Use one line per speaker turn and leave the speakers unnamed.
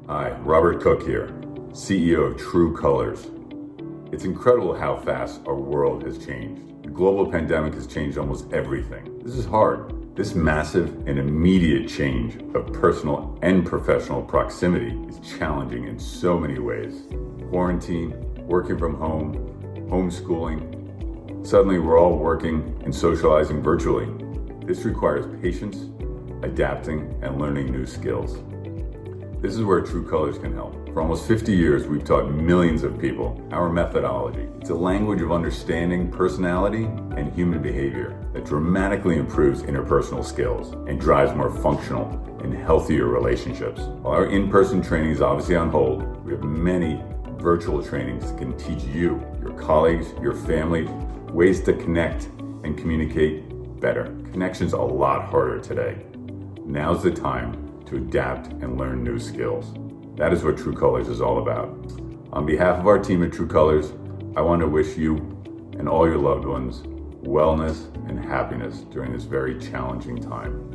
Hi, Robert Cook here, CEO of True Colors. It's incredible how fast our world has changed. The global pandemic has changed almost everything. This is hard. This massive and immediate change of personal and professional proximity is challenging in so many ways. Quarantine, working from home, homeschooling. Suddenly we're all working and socializing virtually. This requires patience, adapting, and learning new skills. This is where True Colors can help. For almost 50 years, we've taught millions of people our methodology. It's a language of understanding personality and human behavior that dramatically improves interpersonal skills and drives more functional and healthier relationships. While our in-person training is obviously on hold, we have many virtual trainings that can teach you, your colleagues, your family, ways to connect and communicate better. Connection's a lot harder today. Now's the time to adapt and learn new skills. That is what True Colors is all about. On behalf of our team at True Colors, I want to wish you and all your loved ones wellness and happiness during this very challenging time.